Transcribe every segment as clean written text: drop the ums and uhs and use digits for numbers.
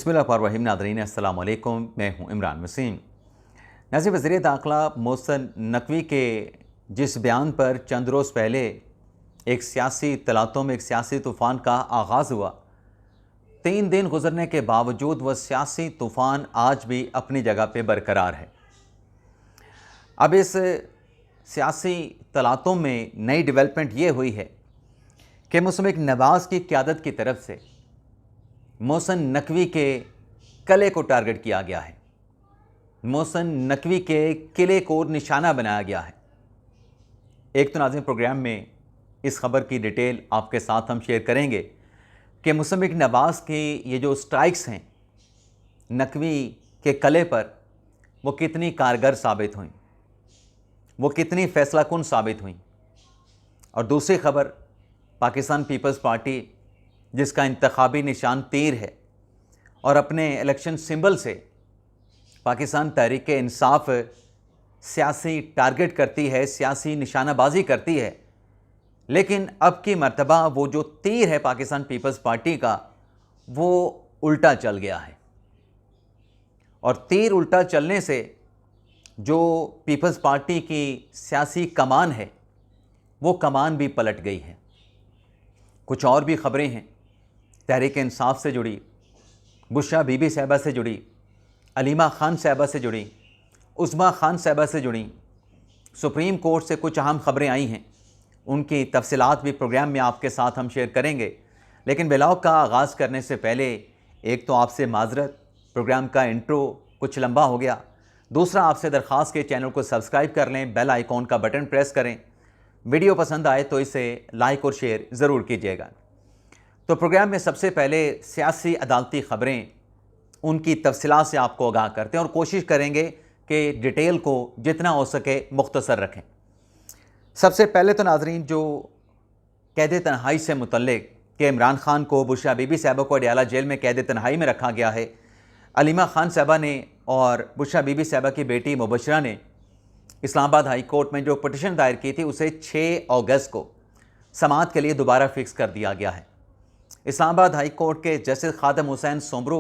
बिस्मिल्लाहिर्रहमानिर्रहीम। नाज़रीन अस्सलाम वालेकुम, मैं हूँ इमरान वसीम। नाज़रीन, वज़ीर दाखिला मोहसिन नकवी के जिस बयान पर चंद रोज़ पहले एक सियासी तलातों में एक सियासी तूफ़ान का आगाज़ हुआ, 3 दिन गुजरने के बावजूद वह सियासी तूफ़ान आज भी अपनी जगह पर बरकरार है। अब इस सियासी तलातों में नई डेवलपमेंट ये हुई है कि मुस्तफ़ा नवाज़ की क़यादत की तरफ से मोहसिन नकवी के किले को टारगेट किया गया है। मोहसिन नकवी के किले को निशाना बनाया गया है। एक तो नाज़रीन प्रोग्राम में इस खबर की डिटेल आपके साथ हम शेयर करेंगे कि मुस्तफ़ा नवाज़ की ये जो स्ट्राइक्स हैं नकवी के किले पर, वो कितनी कारगर साबित हुई, वो कितनी फ़ैसलाकुन साबित हुई। और दूसरी खबर, पाकिस्तान पीपल्स पार्टी जिसका इंतखाबी निशान तीर है और अपने इलेक्शन सिंबल से पाकिस्तान तहरीक इंसाफ सियासी टारगेट करती है, सियासी निशानाबाजी करती है, लेकिन अब की मर्तबा वो जो तीर है पाकिस्तान पीपल्स पार्टी का, वो उल्टा चल गया है। और तीर उल्टा चलने से जो पीपल्स पार्टी की सियासी कमान है, वो कमान भी पलट गई है। कुछ और भी खबरें हैं तहरीक इंसाफ से जुड़ी, बुशरा बीबी साहिबा से जुड़ी, अलीमा खान साहिबा से जुड़ी, उस्मा खान साहिबा से जुड़ी, सुप्रीम कोर्ट से कुछ अहम खबरें आई हैं, उनकी तफसीलात भी प्रोग्राम में आपके साथ हम शेयर करेंगे। लेकिन ब्लॉग का आगाज़ करने से पहले एक तो आपसे माजरत, प्रोग्राम का इंट्रो कुछ लंबा हो गया। दूसरा, आपसे दरख्वास्त के चैनल को सब्सक्राइब कर लें, बेल आइकॉन का बटन प्रेस करें। वीडियो पसंद आए तो इसे लाइक और शेयर ज़रूर कीजिएगा। तो प्रोग्राम में सबसे पहले सियासी अदालती ख़बरें, उनकी तफसीलात से आपको आगाह करते हैं और कोशिश करेंगे कि डिटेल को जितना हो सके मुख्तसर रखें। सबसे पहले तो नाजरीन, जो कैद तन्हाई से मुतल्लिक कि इमरान खान को, बुशरा बीबी साहिबा को अडयाला जेल में कैद तन्हाई में रखा गया है। अलीमा खान साहिबा ने और बुशरा बीबी साहिबा की बेटी मुबशरा ने इस्लामाबाद हाई कोर्ट में जो पटिशन दायर की थी, उसे 6 अगस्त को समाअत के लिए दोबारा फिक्स कर दिया गया है। इस्लामाबाद हाई कोर्ट के जस्टिस खादम हुसैन सोमरू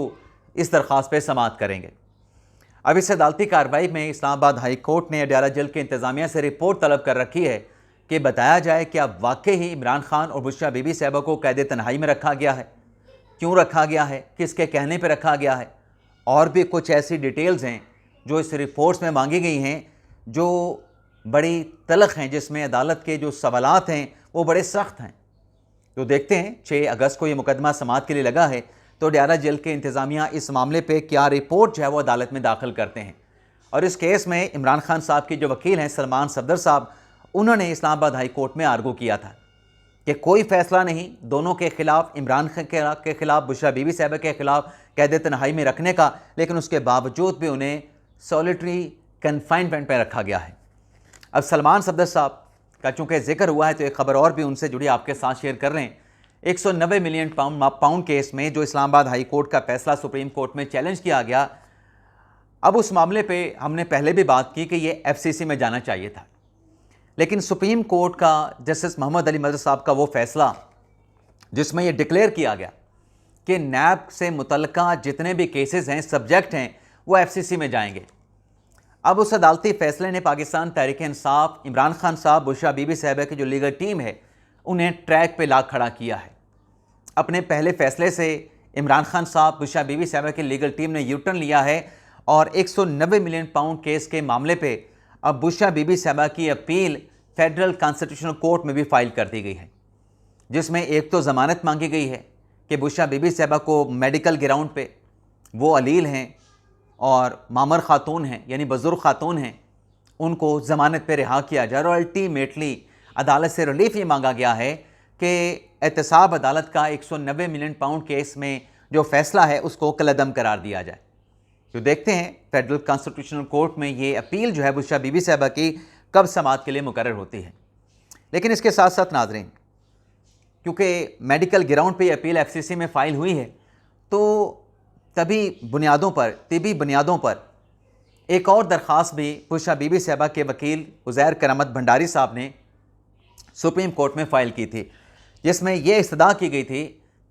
इस दरख्वास्त पर समाअत करेंगे। अब इस अदालती कार्रवाई में इस्लामाबाद हाई कोर्ट ने अडयाला जेल के इंतज़ामिया से रिपोर्ट तलब कर रखी है कि बताया जाए कि अब वाकई ही इमरान खान और बुशरा बीबी साहिबा को कैद तन्हाई में रखा गया है, क्यों रखा गया है, किसके कहने पर रखा गया है। और भी कुछ ऐसी डिटेल्स हैं जो इस रिपोर्ट्स में मांगी गई हैं, जो बड़ी तलख हैं, जिसमें अदालत के जो सवालात हैं वो बड़े सख्त हैं। तो देखते हैं 6 अगस्त को ये मुकदमा समाअत के लिए लगा है, तो अडयाला जेल के इंतज़ामिया इस मामले पे क्या रिपोर्ट जो है वो अदालत में दाखिल करते हैं। और इस केस में इमरान खान साहब के जो वकील हैं सलमान सफदर साहब, उन्होंने इस्लामाबाद हाई कोर्ट में आर्गू किया था कि कोई फैसला नहीं दोनों के खिलाफ, इमरान खान के खिलाफ, बुशरा बीबी साहिबा के खिलाफ कैद तन्हाई में रखने का, लेकिन उसके बावजूद भी उन्हें सॉलिटरी कन्फाइनमेंट पर रखा गया है। अब सलमान सफदर साहब का चूँकि जिक्र हुआ है तो एक खबर और भी उनसे जुड़ी आपके साथ शेयर कर रहे हैं। 190 मिलियन पाउंड केस में जो इस्लामाबाद हाई कोर्ट का फैसला सुप्रीम कोर्ट में चैलेंज किया गया, अब उस मामले पे हमने पहले भी बात की कि ये FCC में जाना चाहिए था, लेकिन सुप्रीम कोर्ट का जस्टिस मोहम्मद अली मदर साहब का वो फैसला जिसमें ये डिक्लेयर किया गया कि नैब से मुतल्लिका जितने भी केसेस हैं, सब्जेक्ट हैं, वो FCC में जाएंगे। अब उस अदालती फैसले ने पाकिस्तान तहरीक इंसाफ, इमरान खान साहब, बुशरा बीबी साहिबा की जो लीगल टीम है, उन्हें ट्रैक पे ला खड़ा किया है। अपने पहले फैसले से इमरान खान साहब, बुशरा बीबी साहिबा की लीगल टीम ने यूटर्न लिया है और 190 मिलियन पाउंड केस के मामले पे अब बुशरा बीबी साहिबा की अपील फेडरल कॉन्स्टिट्यूशनल कोर्ट में भी फाइल कर दी गई है, जिसमें एक तो ज़मानत मांगी गई है कि बुशरा बीबी साहिबा को मेडिकल ग्राउंड पे वो अलील हैं और मामर खातून हैं, यानी बुजुर्ग खातून हैं, उनको ज़मानत पे रिहा किया जाए। और अल्टीमेटली अदालत से रिलीफ ये मांगा गया है कि एहतसाब अदालत का 190 मिलियन पाउंड केस में जो फैसला है उसको कलअदम करार दिया जाए। तो देखते हैं फेडरल कॉन्स्टिट्यूशनल कोर्ट में ये अपील जो है बुशरा बीबी साहिबा की कब समाअत के लिए मुकर्रर होती है। लेकिन इसके साथ साथ नाज़रीन, क्योंकि मेडिकल ग्राउंड पे ये अपील FCC में फ़ाइल हुई है, तो तभी बुनियादों पर एक और दरख्वास्त भी बुशरा बीबी साहिबा के वकील उज़ैर करामत भंडारी साहब ने सुप्रीम कोर्ट में फ़ाइल की थी, जिसमें यह इस्तदा की गई थी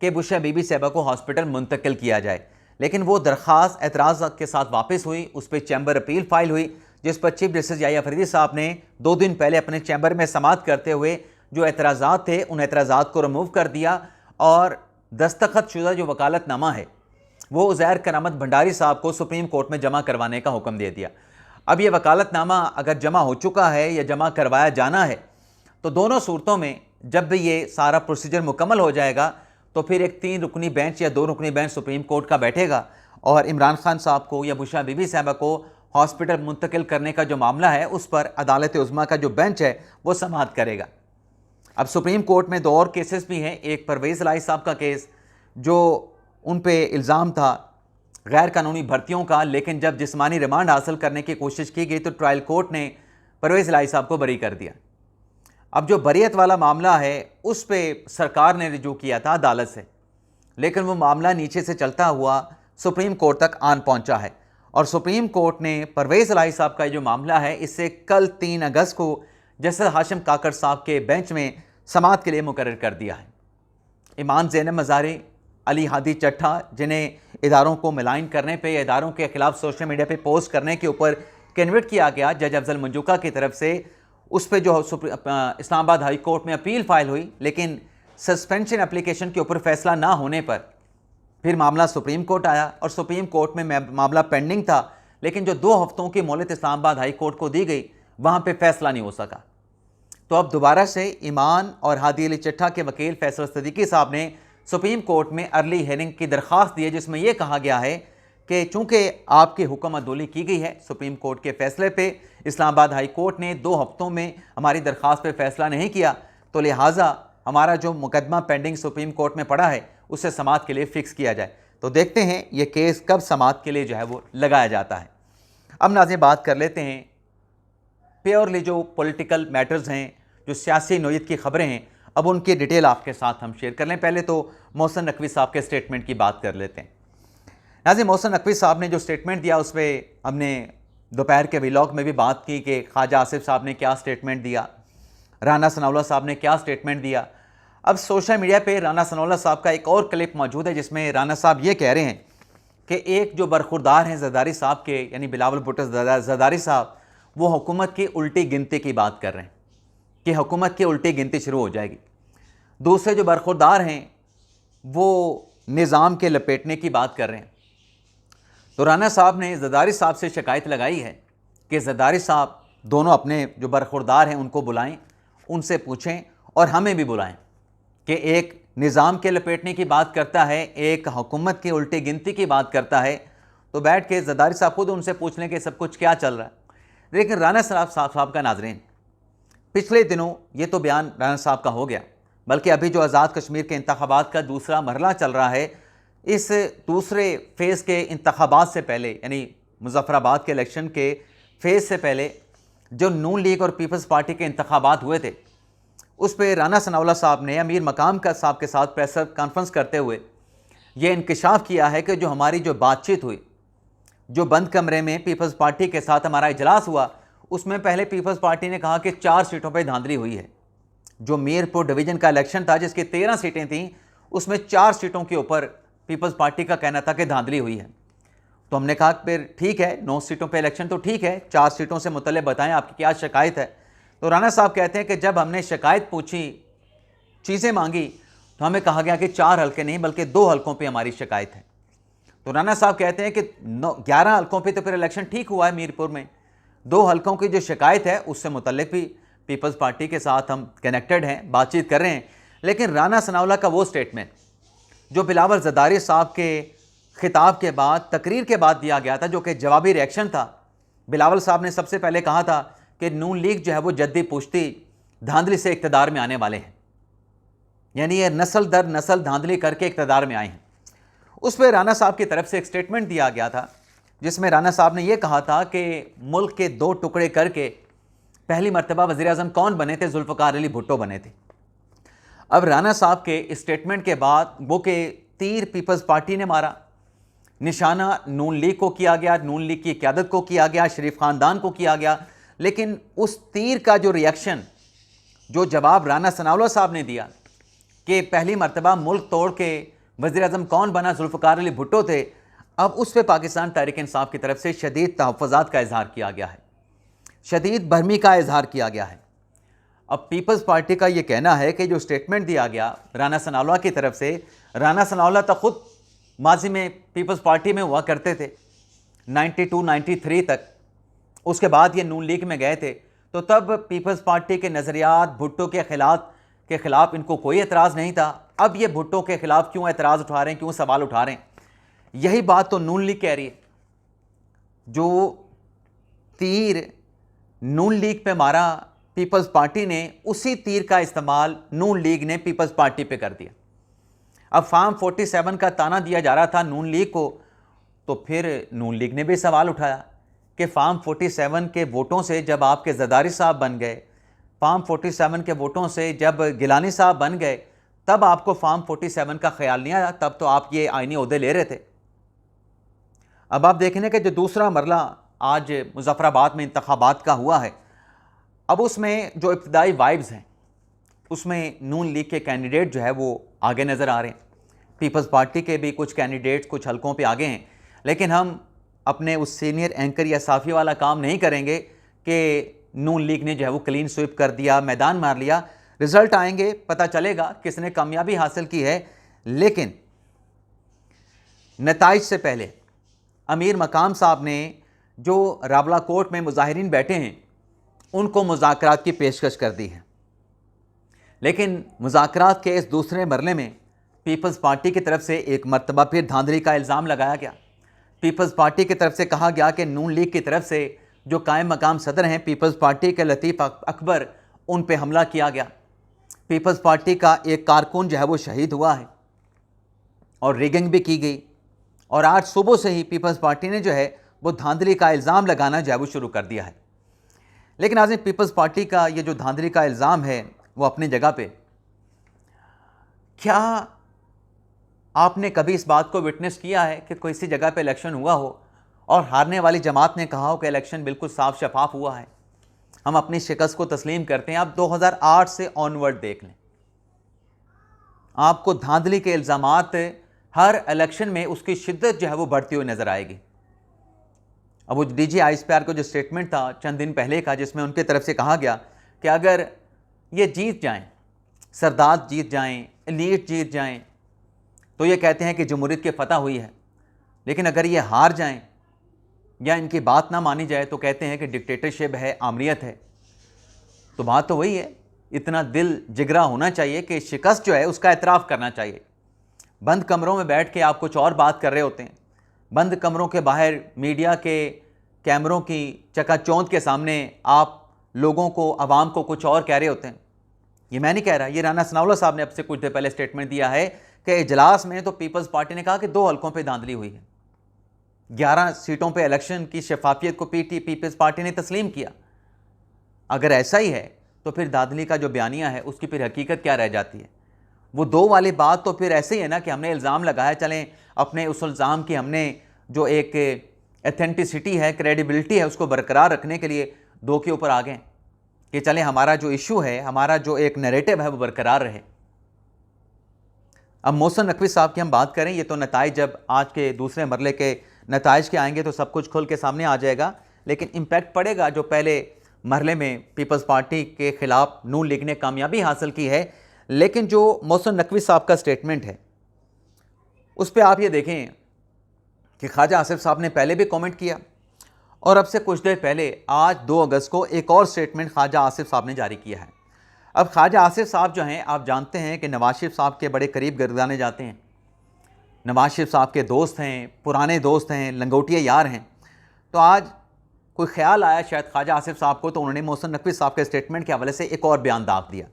कि बुशरा बीबी साहिबा को हॉस्पिटल मुंतकिल किया जाए, लेकिन वो दरख्वास्त एतराज़ के साथ वापस हुई, उस पर चैम्बर अपील फाइल हुई, जिस पर चीफ जस्टिस याहिया अफरीदी साहब ने 2 दिन पहले अपने चैम्बर में समाअत करते हुए जो एतराज़ात थे उन एतराज़ात को रिमूव कर दिया और दस्तखत शुदा जो वकालतनामा है वो उज़ैर करामत भंडारी साहब को सुप्रीम कोर्ट में जमा करवाने का हुक्म दे दिया। अब ये वकालतनामा अगर जमा हो चुका है या जमा करवाया जाना है तो दोनों सूरतों में जब भी ये सारा प्रोसीजर मुकम्मल हो जाएगा तो फिर एक 3 रुकनी बेंच या 2 रुकनी बेंच सुप्रीम कोर्ट का बैठेगा और इमरान खान साहब को या बुशरा बीबी साहबा को हॉस्पिटल मुंतकिल करने का जो मामला है उस पर अदालत उज़्मा का जो बेंच है वो समाअत करेगा। अब सुप्रीम कोर्ट में 2 और केसेस भी हैं, एक परवेज़ इलाही साहब का केस जो उन पे इल्ज़ाम था गैर कानूनी भर्तियों का, लेकिन जब जिस्मानी रिमांड हासिल करने की कोशिश की गई तो ट्रायल कोर्ट ने परवेज़ इलाही साहब को बरी कर दिया। अब जो बरीयत वाला मामला है उस पर सरकार ने रिजू किया था अदालत से, लेकिन वो मामला नीचे से चलता हुआ सुप्रीम कोर्ट तक आन पहुंचा है और सुप्रीम कोर्ट ने परवेज़ इलाही साहब का जो मामला है इसे कल 3 अगस्त को जस्टिस हाशिम काकर साहब के बेंच में समाअत के लिए मुकर्रर कर दिया है। ईमान ज़ैनब मज़ारी, अली हादी चट्ठा, जिन्हें इदारों को मिलाइन करने पे या इदारों के खिलाफ सोशल मीडिया पे पोस्ट करने के ऊपर कन्विक्ट किया गया जज अफजल मंजूका की तरफ से, उस पर जो इस्लामाबाद हाई कोर्ट में अपील फाइल हुई, लेकिन सस्पेंशन एप्लीकेशन के ऊपर फैसला ना होने पर फिर मामला सुप्रीम कोर्ट आया और सुप्रीम कोर्ट में मामला पेंडिंग था, लेकिन जो 2 हफ्तों की मोहलत इस्लामाबाद हाई कोर्ट को दी गई वहाँ पे फैसला नहीं हो सका। तो अब दोबारा से ईमान और हादी अली चट्ठा के वकील फैसल सदीकी साहब ने सुप्रीम कोर्ट में अर्ली हेयरिंग की दरख्वास्त दी है, जिसमें यह कहा गया है कि चूँकि आपकी हुक्म अदोली की गई है सुप्रीम कोर्ट के फैसले पे, इस्लामाबाद हाई कोर्ट ने 2 हफ्तों में हमारी दरख्वास्त पे फैसला नहीं किया, तो लिहाजा हमारा जो मुकदमा पेंडिंग सुप्रीम कोर्ट में पड़ा है उसे समाअत के लिए फ़िक्स किया जाए। तो देखते हैं ये केस कब समाअत के लिए जो है वो लगाया जाता है। अब नाज़रीन बात कर लेते हैं प्योरली जो पॉलिटिकल मैटर्स हैं, जो सियासी नोयत की खबरें हैं, अब उनकी डिटेल आपके साथ हम शेयर कर लें। पहले तो मोहसिन नकवी साहब के स्टेटमेंट की बात कर लेते हैं। नाज़रीन मोहसिन नकवी साहब ने जो स्टेटमेंट दिया उस पर हमने दोपहर के व्लॉग में भी बात की कि ख्वाजा आसिफ साहब ने क्या स्टेटमेंट दिया, राना सनाउल्लाह साहब ने क्या स्टेटमेंट दिया। अब सोशल मीडिया पे राना सनाउल्लाह साहब का एक और क्लिप मौजूद है जिसमें राना साहब ये कह रहे हैं कि एक जो बरखुरदार हैं जरदारी साहब के, यानी बिलावल भुट्टो जरदारी साहब, वो हुकूमत की उल्टी गिनती की बात कर रहे हैं कि हुकूमत की उल्टी गिनती शुरू हो जाएगी। दूसरे जो बरखुरदार हैं वो निज़ाम के लपेटने की बात कर रहे हैं। तो राना साहब ने जरदारी साहब से शिकायत लगाई है कि जरदारी साहब दोनों अपने जो बरखुरदार हैं उनको बुलाएं, उनसे पूछें और हमें भी बुलाएं कि एक निज़ाम के लपेटने की बात करता है, एक हुकूमत की उल्टी गिनती की बात करता है, तो बैठ के जरदारी साहब खुद उनसे पूछ लें कि सब कुछ क्या चल रहा है। लेकिन राना साहब का नाज़रीन, पिछले दिनों ये तो बयान राना साहब का हो गया, बल्कि अभी जो आज़ाद कश्मीर के इंतखाबात का दूसरा मरहला चल रहा है, इस दूसरे फेज़ के इंतखाबात से पहले, यानी मुजफ्फराबाद के इलेक्शन के फेज़ से पहले जो नून लीग और पीपल्स पार्टी के इंतखाबात हुए थे, उस पर राना सनाउल्लाह साहब ने अमीर मकाम का साहब के साथ प्रेस कॉन्फ्रेंस करते हुए ये इंकशाफ किया है कि जो हमारी जो बातचीत हुई, जो बंद कमरे में पीपल्स पार्टी के साथ हमारा इजलास हुआ, उसमें पहले पीपल्स पार्टी ने कहा कि 4 सीटों पर धांधली हुई है। जो मीरपुर डिवीज़न का इलेक्शन था जिसकी 13 सीटें थीं, उसमें 4 सीटों के ऊपर पीपल्स पार्टी का कहना था कि धांधली हुई है। तो हमने कहा फिर ठीक है, 9 सीटों पे इलेक्शन तो ठीक है, 4 सीटों से मुतल्लिक़ बताएं आपकी क्या शिकायत है। तो राना साहब कहते हैं कि जब हमने शिकायत पूछी, चीज़ें मांगी, तो हमें कहा गया कि 4 हल्के नहीं बल्कि 2 हल्कों पे हमारी शिकायत है। तो राना साहब कहते हैं कि 11 हल्कों पे तो फिर इलेक्शन ठीक हुआ है मीरपुर में, 2 हल्कों की जो शिकायत है उससे मुतल्लिक़ भी पीपल्स पार्टी के साथ हम कनेक्टेड हैं, बातचीत कर रहे हैं। लेकिन राना सनाउल्लाह का वो स्टेटमेंट जो बिलावल जरदारी साहब के खिताब के बाद, तकरीर के बाद दिया गया था, जो कि जवाबी रिएक्शन था, बिलावल साहब ने सबसे पहले कहा था कि नून लीग जो है वो जद्दी पुश्ती धांधली से इक़्तिदार में आने वाले हैं, यानी ये नस्ल दर नस्ल धांधली करके इक़्तिदार में आए हैं। उस पर राना साहब की तरफ से एक स्टेटमेंट दिया गया था जिसमें राना साहब ने यह कहा था कि मुल्क के 2 टुकड़े करके पहली मरतबा वज़ीर-ए-आज़म कौन बने थे? जुल्फ़िकार अली भुट्टो बने थे। अब राना साहब के स्टेटमेंट के बाद वो के तीर पीपल्स पार्टी ने मारा, निशाना नून लीग को किया गया, नून लीग की क़यादत को किया गया, शरीफ ख़ानदान को किया गया, लेकिन उस तीर का जो रिएक्शन, जो जवाब राना सनाउल्लाह साहब ने दिया कि पहली मरतबा मुल्क तोड़ के वज़ीर-ए-आज़म कौन बना? जुल्फ़िकार अली भुट्टो थे। अब उस पर पाकिस्तान तहरीक इंसाफ की तरफ से शदीद तहफ़्फ़ुज़ात का इजहार किया गया है, शदीद बरहमी का इजहार किया गया है। अब पीपल्स पार्टी का ये कहना है कि जो स्टेटमेंट दिया गया राना सनाउल्लाह की तरफ से, राना सनाउल्लाह तो खुद माजी में पीपल्स पार्टी में हुआ करते थे 92-93 तक, उसके बाद ये नून लीग में गए थे, तो तब पीपल्स पार्टी के नज़रियात भुट्टो के ख़िलाफ़ इनको कोई एतराज़ नहीं था। अब ये भुट्टो के ख़िलाफ़ क्यों एतराज़ उठा रहे हैं, क्यों सवाल उठा रहे हैं? यही बात तो नून लीग कह रही है। जो तीर नून लीग पे मारा पीपल्स पार्टी ने, उसी तीर का इस्तेमाल नून लीग ने पीपल्स पार्टी पे कर दिया। अब फार्म 47 का ताना दिया जा रहा था नून लीग को, तो फिर नून लीग ने भी सवाल उठाया कि फार्म 47 के वोटों से जब आपके ज़रदारी साहब बन गए, फार्म 47 के वोटों से जब गिलानी साहब बन गए, तब आपको फार्म 47 का ख्याल नहीं आया, तब तो आप ये आईनी ओहदे ले रहे थे। अब आप देखने के जो दूसरा मरला आज मुजफ्फराबाद में इंतखाबात का हुआ है, अब उसमें जो इब्तदाई वाइब्स हैं उसमें नून लीग के कैंडिडेट जो है वो आगे नज़र आ रहे हैं, पीपल्स पार्टी के भी कुछ कैंडिडेट्स कुछ हलकों पे आगे हैं। लेकिन हम अपने उस सीनियर एंकर या साफ़ी वाला काम नहीं करेंगे कि नून लीग ने जो है वो क्लीन स्वीप कर दिया, मैदान मार लिया। रिज़ल्ट आएंगे, पता चलेगा किसने कामयाबी हासिल की है। लेकिन नताइज से पहले अमीर मकाम साहब ने जो रावला कोर्ट में मुजाहिरीन बैठे हैं उनको मुज़ाकरात की पेशकश कर दी है, लेकिन मुज़ाकरात के इस दूसरे मरले में पीपल्स पार्टी की तरफ से एक मरतबा फिर धांधली का इल्ज़ाम लगाया गया। पीपल्स पार्टी की तरफ से कहा गया कि नून लीग की तरफ से जो कायम मकाम सदर हैं पीपल्स पार्टी के लतीफ़ अकबर, उन पे हमला किया गया। पीपल्स पार्टी का एक कारकुन जो है वो शहीद हुआ है और रिगिंग भी की गई। और आज सुबह से ही पीपल्स पार्टी ने जो है वो धांधली का इल्ज़ाम लगाना जो है वो शुरू कर दिया है। लेकिन आज पीपल्स पार्टी का ये जो धांधली का इल्ज़ाम है वो अपनी जगह पे, क्या आपने कभी इस बात को विटनेस किया है कि कोई सी जगह पे इलेक्शन हुआ हो और हारने वाली जमात ने कहा हो कि इलेक्शन बिल्कुल साफ शफाफ हुआ है, हम अपनी शिकस्त को तस्लीम करते हैं? आप 2008 से ऑनवर्ड देख लें, आपको धांधली के इल्ज़ामात हर इलेक्शन में उसकी शिद्दत जो है वो बढ़ती हुई नज़र आएगी। अब वो DGISPR का जो स्टेटमेंट था चंद दिन पहले का, जिसमें उनकी तरफ से कहा गया कि अगर ये जीत जाएं, सरदार जीत जाएं, एलीट जीत जाएं, तो ये कहते हैं कि जमहूरियत की फतह हुई है। लेकिन अगर ये हार जाएं या इनकी बात ना मानी जाए तो कहते हैं कि डिक्टेटरशिप है, आमरीत है। तो बात तो वही है, इतना दिल जिगरा होना चाहिए कि शिकस्त जो है उसका एतराफ़ करना चाहिए। बंद कमरों में बैठ के आप कुछ और बात कर रहे होते हैं, बंद कमरों के बाहर मीडिया के कैमरों की चकाचौंध के सामने आप लोगों को, आवाम को कुछ और कह रहे होते हैं। ये मैं नहीं कह रहा, ये राना सनाउल्लाह साहब ने अब से कुछ देर पहले स्टेटमेंट दिया है कि इजलास में तो पीपल्स पार्टी ने कहा कि 2 हलकों पे धांधली हुई है, 11 सीटों पे इलेक्शन की शफाफियत को पीपल्स पार्टी ने तस्लीम किया। अगर ऐसा ही है तो फिर धांधली का जो बयानिया है उसकी फिर हकीकत क्या रह जाती है? वो 2 वाली बात तो फिर ऐसे ही है ना कि हमने इल्ज़ाम लगाया, चलें अपने उस इल्ज़ाम की हमने जो एक एथेंटिसिटी है, क्रेडिबिलिटी है, उसको बरकरार रखने के लिए 2 के ऊपर आ गए कि चलें हमारा जो इशू है, हमारा जो एक नैरेटिव है वो बरकरार रहे। अब मोहसिन नकवी साहब की हम बात करें, ये तो नताइज जब आज के दूसरे मरले के नताइज के आएंगे तो सब कुछ खुल के सामने आ जाएगा। लेकिन इम्पैक्ट पड़ेगा जो पहले मरले में पीपल्स पार्टी के ख़िलाफ़ नून लीग ने कामयाबी हासिल की है। लेकिन जो मोहसिन नकवी साहब का स्टेटमेंट है उस पर आप ये देखें कि ख्वाजा आसिफ साहब ने पहले भी कमेंट किया और अब से कुछ देर पहले आज 2 अगस्त को एक और स्टेटमेंट ख्वाजा आसिफ साहब ने जारी किया है। अब ख्वाजा आसिफ साहब जो हैं, आप जानते हैं कि नवाज शरीफ साहब के बड़े करीब गर्दाने जाते हैं, नवाज शरीफ साहब के दोस्त हैं, पुराने दोस्त हैं, लंगोटिया यार हैं। तो आज कोई ख्याल आया शायद ख्वाजा आसिफ साहब को, तो उन्होंने मोहसिन नकवी साहब के स्टेटमेंट के हवाले से एक और बयान दाग दिया।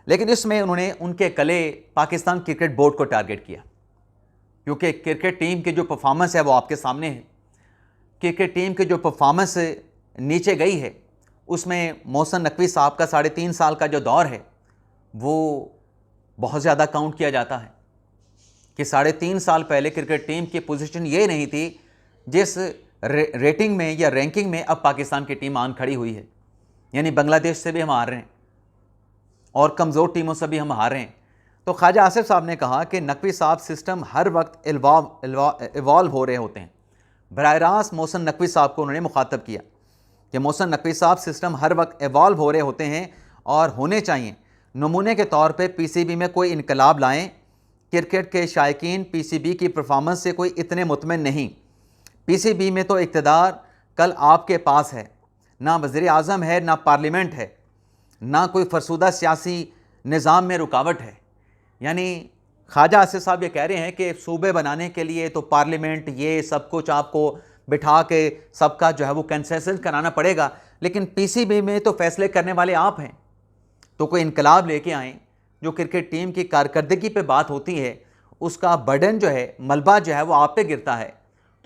लेकिन इसमें उन्होंने उनके कले पाकिस्तान क्रिकेट बोर्ड को टारगेट किया, क्योंकि क्रिकेट टीम की जो परफॉर्मेंस है वो आपके सामने है। क्रिकेट टीम की जो परफॉर्मेंस नीचे गई है उसमें मोहसिन नकवी साहब का 3.5 साल का जो दौर है वो बहुत ज़्यादा काउंट किया जाता है कि 3.5 साल पहले क्रिकेट टीम की पोजीशन ये नहीं थी जिस रेटिंग में या रैंकिंग में अब पाकिस्तान की टीम आन खड़ी हुई है। यानी बांग्लादेश से भी हम हार रहे हैं और कमज़ोर टीमों से भी हम हार रहे हैं। तो ख्वाजा आसिफ साहब ने कहा कि नकवी साहब सिस्टम हर वक्त इवॉल्व हो रहे होते हैं। बराह रास्त मोहसिन नकवी साहब को उन्होंने मुखातब किया कि मोहसिन नकवी साहब सिस्टम हर वक्त इवॉल्व हो रहे होते हैं और होने चाहिए। नमूने के तौर पे पीसीबी में कोई इनकलाब लाएं। क्रिकेट के शायकीन पीसीबी की परफॉर्मेंस से कोई इतने मुतमिन नहीं। पीसीबी में तो इक़्तिदार कल आपके पास है, ना वज़ीर आज़म है, ना पार्लियामेंट है, ना कोई फरसुदा सियासी निज़ाम में रुकावट है। यानी ख्वाजा आसिफ साहब ये कह रहे हैं कि सूबे बनाने के लिए तो पार्लियामेंट ये सब कुछ आपको बिठा के सबका जो है वो कंसेंसस कराना पड़ेगा, लेकिन पीसीबी में तो फैसले करने वाले आप हैं। तो कोई इनकलाब लेके आएँ। जो क्रिकेट टीम की कारकर्दगी पे बात होती है उसका बर्डन जो है, मलबा जो है वो आप पे गिरता है।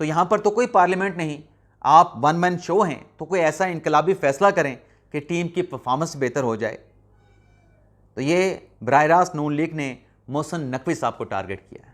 तो यहाँ पर तो कोई पार्लियामेंट नहीं, आप वन मैन शो हैं। तो कोई ऐसा इनकलाबी फैसला करें कि टीम की परफॉर्मेंस बेहतर हो जाए। तो ये बराह रास्त नून लीग ने मोहसिन नकवी साहब को टारगेट किया है।